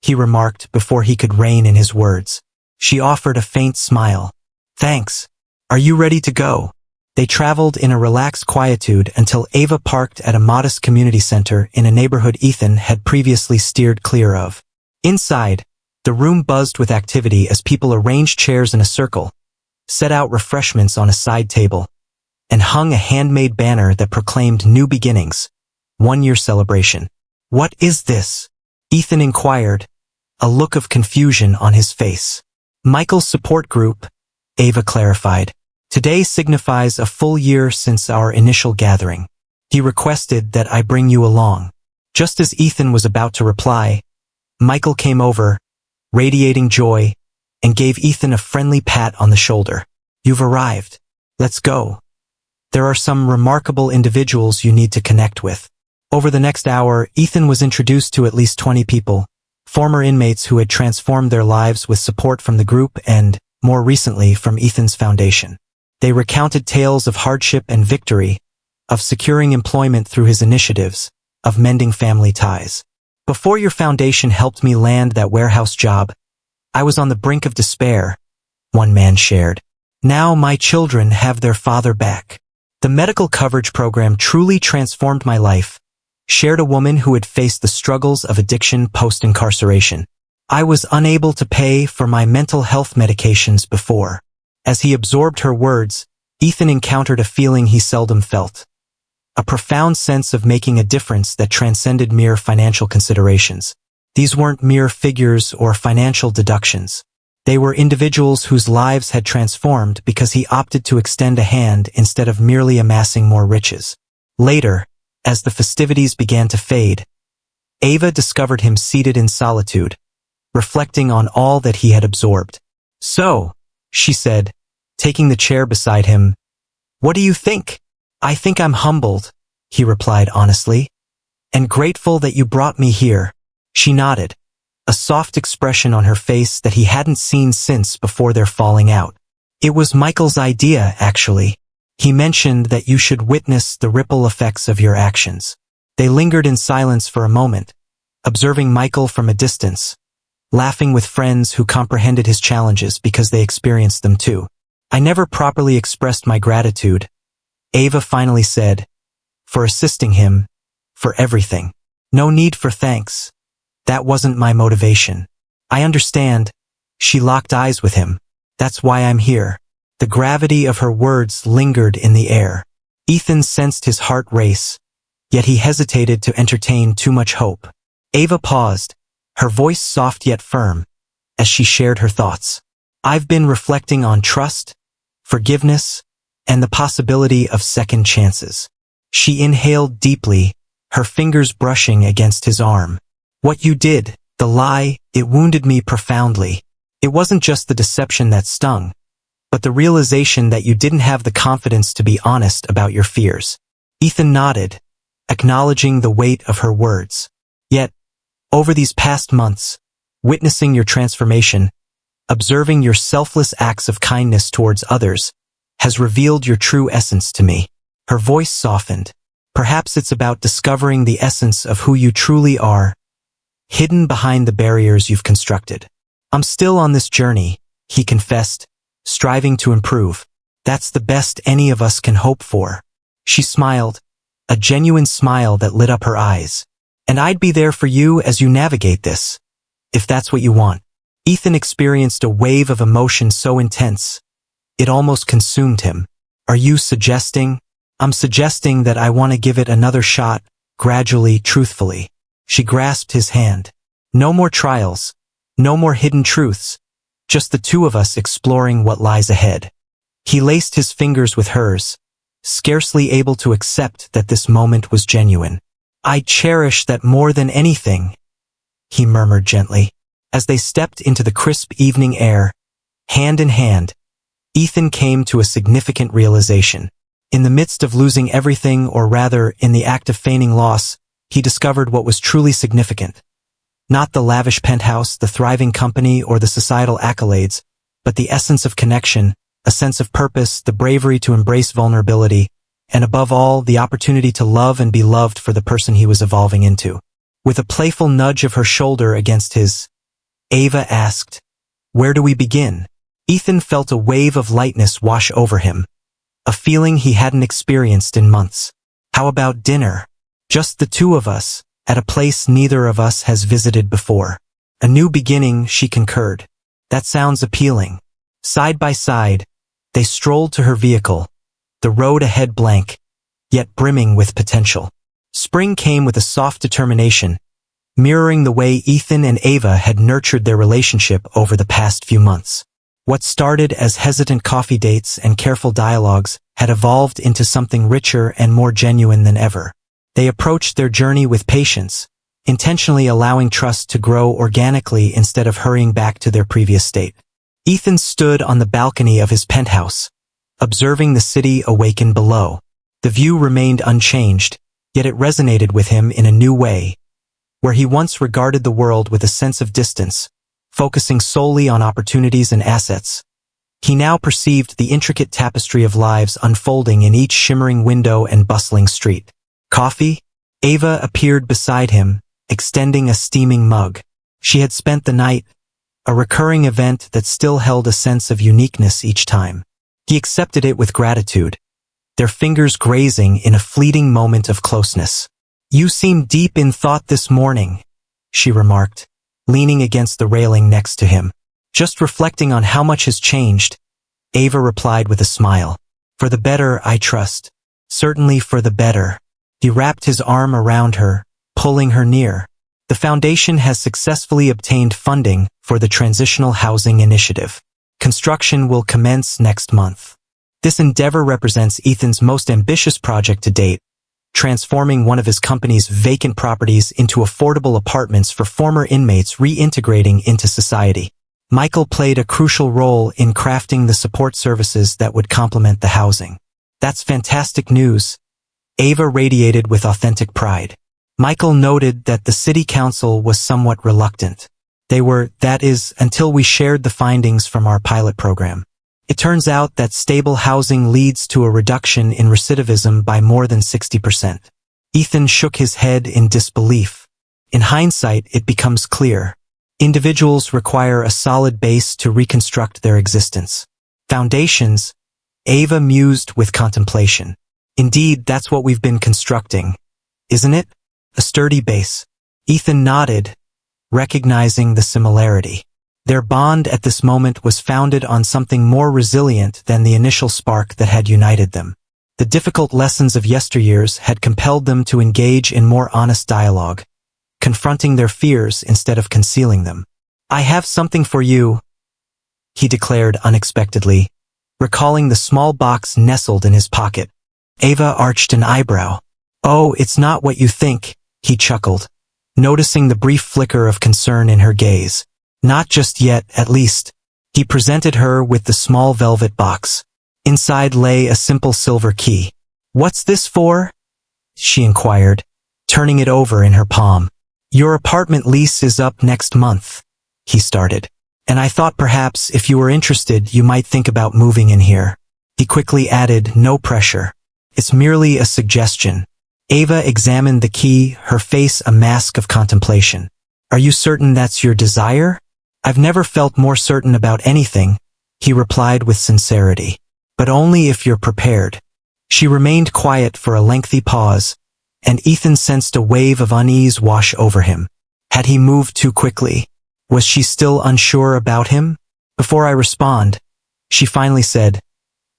he remarked before he could rein in his words. She offered a faint smile. "Thanks. Are you ready to go?" They traveled in a relaxed quietude until Ava parked at a modest community center in a neighborhood Ethan had previously steered clear of. Inside, The room buzzed with activity as people arranged chairs in a circle, set out refreshments on a side table, and hung a handmade banner that proclaimed new beginnings, 1-year celebration. "What is this?" Ethan inquired, a look of confusion on his face. "Michael's support group," Ava clarified. "Today signifies a full year since our initial gathering. He requested that I bring you along." Just as Ethan was about to reply, Michael came over, radiating joy, and gave Ethan a friendly pat on the shoulder. "You've arrived. Let's go. There are some remarkable individuals you need to connect with." Over the next hour, Ethan was introduced to at least 20 people, former inmates who had transformed their lives with support from the group and, more recently, from Ethan's foundation. They recounted tales of hardship and victory, of securing employment through his initiatives, of mending family ties. "Before your foundation helped me land that warehouse job, I was on the brink of despair," one man shared. "Now my children have their father back. The medical coverage program truly transformed my life," shared a woman who had faced the struggles of addiction post-incarceration. "I was unable to pay for my mental health medications before." As he absorbed her words, Ethan encountered a feeling he seldom felt. A profound sense of making a difference that transcended mere financial considerations. These weren't mere figures or financial deductions. They were individuals whose lives had transformed because he opted to extend a hand instead of merely amassing more riches. Later, as the festivities began to fade, Ava discovered him seated in solitude, reflecting on all that he had absorbed. "So," she said, taking the chair beside him, "what do you think?" "I think I'm humbled," he replied honestly, "and grateful that you brought me here." She nodded, a soft expression on her face that he hadn't seen since before their falling out. "It was Michael's idea, actually. He mentioned that you should witness the ripple effects of your actions." They lingered in silence for a moment, observing Michael from a distance, laughing with friends who comprehended his challenges because they experienced them too. "I never properly expressed my gratitude," Ava finally said, "for assisting him, for everything. No need for thanks. That wasn't my motivation." "I understand." She locked eyes with him. "That's why I'm here." The gravity of her words lingered in the air. Ethan sensed his heart race, yet he hesitated to entertain too much hope. Ava paused, her voice soft yet firm, as she shared her thoughts. "I've been reflecting on trust, forgiveness, and the possibility of second chances." She inhaled deeply, her fingers brushing against his arm. "What you did, the lie, it wounded me profoundly. It wasn't just the deception that stung, but the realization that you didn't have the confidence to be honest about your fears." Ethan nodded, acknowledging the weight of her words. "Yet, over these past months, witnessing your transformation, observing your selfless acts of kindness towards others, has revealed your true essence to me." Her voice softened. "Perhaps it's about discovering the essence of who you truly are, hidden behind the barriers you've constructed." "I'm still on this journey," he confessed, striving to improve. "That's the best any of us can hope for." She smiled, a genuine smile that lit up her eyes. "And I'd be there for you as you navigate this, if that's what you want." Ethan experienced a wave of emotion so intense, it almost consumed him. "Are you suggesting?" "I'm suggesting that I want to give it another shot, gradually, truthfully." She grasped his hand. "No more trials, no more hidden truths, just the two of us exploring what lies ahead." He laced his fingers with hers, scarcely able to accept that this moment was genuine. "I cherish that more than anything," he murmured gently. As they stepped into the crisp evening air, hand in hand, Ethan came to a significant realization. In the midst of losing everything, or rather, in the act of feigning loss, he discovered what was truly significant. Not the lavish penthouse, the thriving company, or the societal accolades, but the essence of connection, a sense of purpose, the bravery to embrace vulnerability, and above all, the opportunity to love and be loved for the person he was evolving into. With a playful nudge of her shoulder against his, Ava asked, "Where do we begin?" Ethan felt a wave of lightness wash over him, a feeling he hadn't experienced in months. "How about dinner? Just the two of us, at a place neither of us has visited before." A new beginning, she concurred. That sounds appealing. Side by side, they strolled to her vehicle, the road ahead blank, yet brimming with potential. Spring came with a soft determination, mirroring the way Ethan and Ava had nurtured their relationship over the past few months. What started as hesitant coffee dates and careful dialogues had evolved into something richer and more genuine than ever. They approached their journey with patience, intentionally allowing trust to grow organically instead of hurrying back to their previous state. Ethan stood on the balcony of his penthouse, observing the city awaken below. The view remained unchanged, yet it resonated with him in a new way. Where he once regarded the world with a sense of distance, focusing solely on opportunities and assets, he now perceived the intricate tapestry of lives unfolding in each shimmering window and bustling street. Coffee? Ava appeared beside him, extending a steaming mug. She had spent the night, a recurring event that still held a sense of uniqueness each time. He accepted it with gratitude, their fingers grazing in a fleeting moment of closeness. "You seem deep in thought this morning," she remarked, leaning against the railing next to him. "Just reflecting on how much has changed," Ava replied with a smile. "For the better, I trust." "Certainly for the better." He wrapped his arm around her, pulling her near. "The foundation has successfully obtained funding for the Transitional Housing Initiative. Construction will commence next month. This endeavor represents Ethan's most ambitious project to date, transforming one of his company's vacant properties into affordable apartments for former inmates reintegrating into society. Michael played a crucial role in crafting the support services that would complement the housing. "That's fantastic news," Ava radiated with authentic pride. Michael noted that the city council was somewhat reluctant. They were, that is, until we shared the findings from our pilot program. It turns out that stable housing leads to a reduction in recidivism by more than 60%. Ethan shook his head in disbelief. In hindsight, it becomes clear. Individuals require a solid base to reconstruct their existence. Foundations, Ava mused with contemplation. "Indeed, that's what we've been constructing, isn't it? A sturdy base." Ethan nodded, recognizing the similarity. Their bond at this moment was founded on something more resilient than the initial spark that had united them. The difficult lessons of yesteryears had compelled them to engage in more honest dialogue, confronting their fears instead of concealing them. "I have something for you," he declared unexpectedly, recalling the small box nestled in his pocket. Ava arched an eyebrow. "Oh, it's not what you think," he chuckled, noticing the brief flicker of concern in her gaze. "Not just yet, at least." He presented her with the small velvet box. Inside lay a simple silver key. "What's this for?" she inquired, turning it over in her palm. "Your apartment lease is up next month," he started. "And I thought perhaps if you were interested you might think about moving in here." He quickly added, "No pressure. It's merely a suggestion." Ava examined the key, her face a mask of contemplation. "Are you certain that's your desire?" "I've never felt more certain about anything," he replied with sincerity. "But only if you're prepared." She remained quiet for a lengthy pause, and Ethan sensed a wave of unease wash over him. Had he moved too quickly? Was she still unsure about him? "Before I respond," she finally said,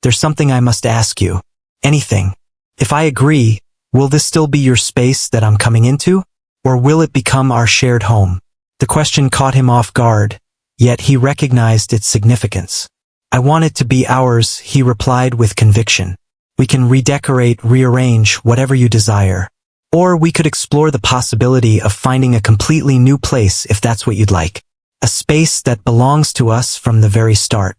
"there's something I must ask you." "Anything. If I agree, will this still be your space that I'm coming into? Or will it become our shared home?" The question caught him off guard, yet he recognized its significance. "I want it to be ours," he replied with conviction. "We can redecorate, rearrange, whatever you desire. Or we could explore the possibility of finding a completely new place if that's what you'd like. A space that belongs to us from the very start."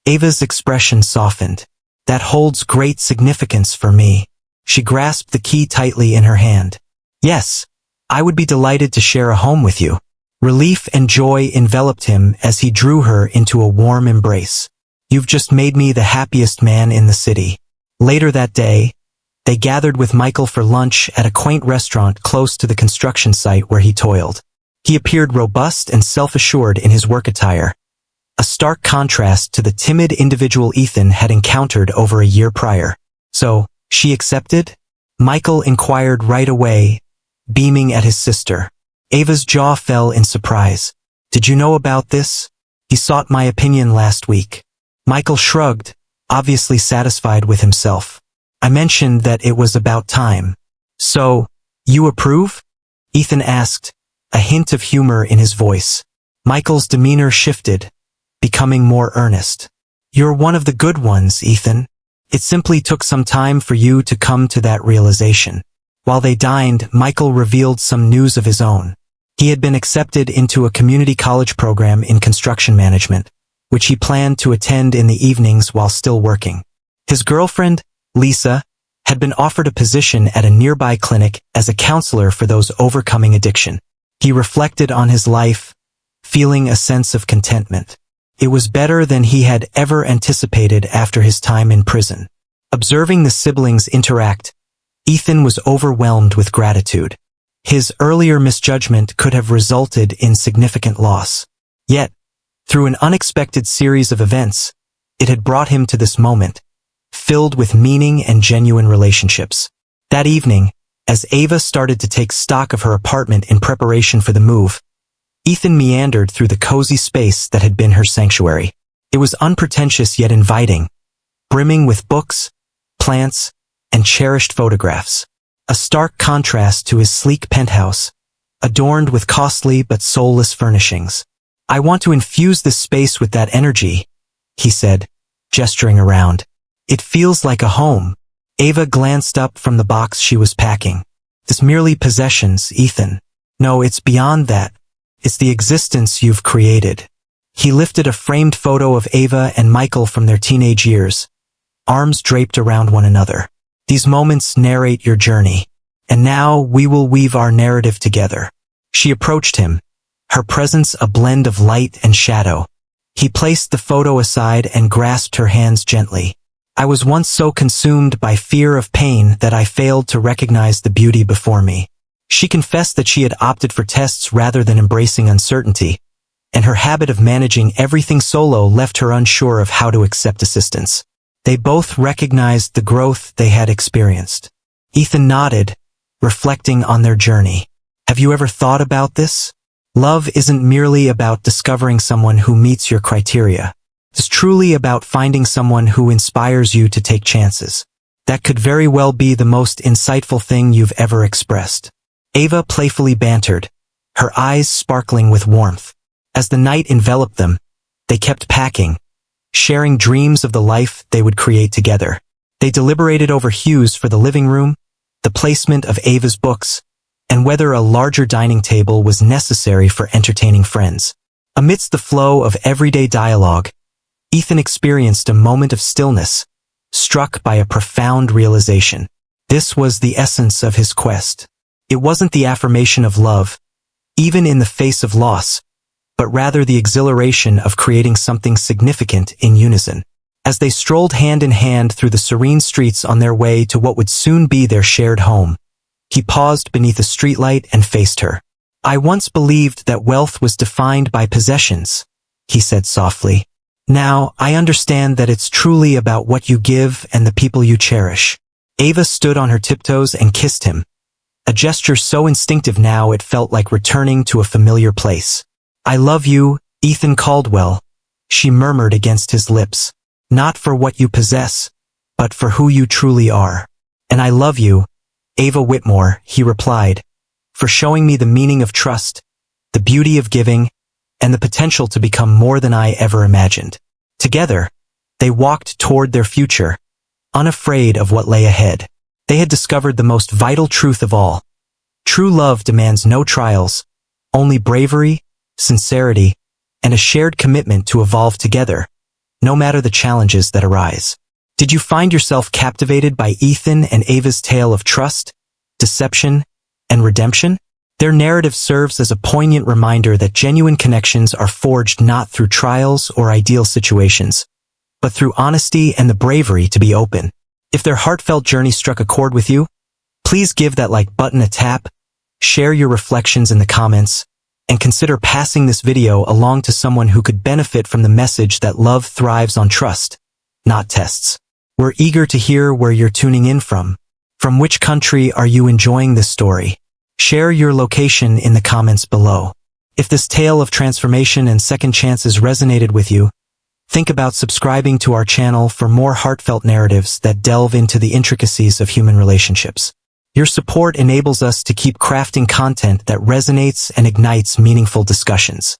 Ava's expression softened. "That holds great significance for me." She grasped the key tightly in her hand. "Yes, I would be delighted to share a home with you." Relief and joy enveloped him as he drew her into a warm embrace. "You've just made me the happiest man in the city." Later that day, they gathered with Michael for lunch at a quaint restaurant close to the construction site where he toiled. He appeared robust and self-assured in his work attire, a stark contrast to the timid individual Ethan had encountered over a year prior. "So, she accepted?" Michael inquired right away, beaming at his sister. Ava's jaw fell in surprise. Did you know about this? He sought my opinion last week. Michael shrugged, obviously satisfied with himself. I mentioned that it was about time. So, you approve? Ethan asked, a hint of humor in his voice. Michael's demeanor shifted, becoming more earnest. You're one of the good ones, Ethan. It simply took some time for you to come to that realization. While they dined, Michael revealed some news of his own. He had been accepted into a community college program in construction management, which he planned to attend in the evenings while still working. His girlfriend, Lisa, had been offered a position at a nearby clinic as a counselor for those overcoming addiction. He reflected on his life, feeling a sense of contentment. It was better than he had ever anticipated after his time in prison. Observing the siblings interact, Ethan was overwhelmed with gratitude. His earlier misjudgment could have resulted in significant loss. Yet, through an unexpected series of events, it had brought him to this moment, filled with meaning and genuine relationships. That evening, as Ava started to take stock of her apartment in preparation for the move, Ethan meandered through the cozy space that had been her sanctuary. It was unpretentious yet inviting, brimming with books, plants, and cherished photographs. A stark contrast to his sleek penthouse, adorned with costly but soulless furnishings. I want to infuse this space with that energy, he said, gesturing around. It feels like a home. Ava glanced up from the box she was packing. It's merely possessions, Ethan. No, it's beyond that. It's the existence you've created. He lifted a framed photo of Ava and Michael from their teenage years, arms draped around one another. These moments narrate your journey, and now we will weave our narrative together. She approached him, her presence a blend of light and shadow. He placed the photo aside and grasped her hands gently. I was once so consumed by fear of pain that I failed to recognize the beauty before me. She confessed that she had opted for tests rather than embracing uncertainty, and her habit of managing everything solo left her unsure of how to accept assistance. They both recognized the growth they had experienced. Ethan nodded, reflecting on their journey. Have you ever thought about this? Love isn't merely about discovering someone who meets your criteria. It's truly about finding someone who inspires you to take chances. That could very well be the most insightful thing you've ever expressed. Ava playfully bantered, her eyes sparkling with warmth. As the night enveloped them, they kept packing, sharing dreams of the life they would create together. They deliberated over hues for the living room, the placement of Ava's books, and whether a larger dining table was necessary for entertaining friends. Amidst the flow of everyday dialogue, Ethan experienced a moment of stillness, struck by a profound realization. This was the essence of his quest. It wasn't the affirmation of love, even in the face of loss, but rather the exhilaration of creating something significant in unison. As they strolled hand in hand through the serene streets on their way to what would soon be their shared home, he paused beneath a streetlight and faced her. I once believed that wealth was defined by possessions, he said softly. Now, I understand that it's truly about what you give and the people you cherish. Ava stood on her tiptoes and kissed him, a gesture so instinctive now it felt like returning to a familiar place. I love you, Ethan Caldwell, she murmured against his lips. Not for what you possess, but for who you truly are. And I love you, Ava Whitmore, he replied, for showing me the meaning of trust, the beauty of giving, and the potential to become more than I ever imagined. Together, they walked toward their future, unafraid of what lay ahead. They had discovered the most vital truth of all. True love demands no trials, only bravery, sincerity, and a shared commitment to evolve together, no matter the challenges that arise. Did you find yourself captivated by Ethan and Ava's tale of trust, deception, and redemption? Their narrative serves as a poignant reminder that genuine connections are forged not through trials or ideal situations, but through honesty and the bravery to be open. If their heartfelt journey struck a chord with you, please give that like button a tap, share your reflections in the comments, and consider passing this video along to someone who could benefit from the message that love thrives on trust, not tests. We're eager to hear where you're tuning in from. From which country are you enjoying this story? Share your location in the comments below. If this tale of transformation and second chances resonated with you, think about subscribing to our channel for more heartfelt narratives that delve into the intricacies of human relationships. Your support enables us to keep crafting content that resonates and ignites meaningful discussions.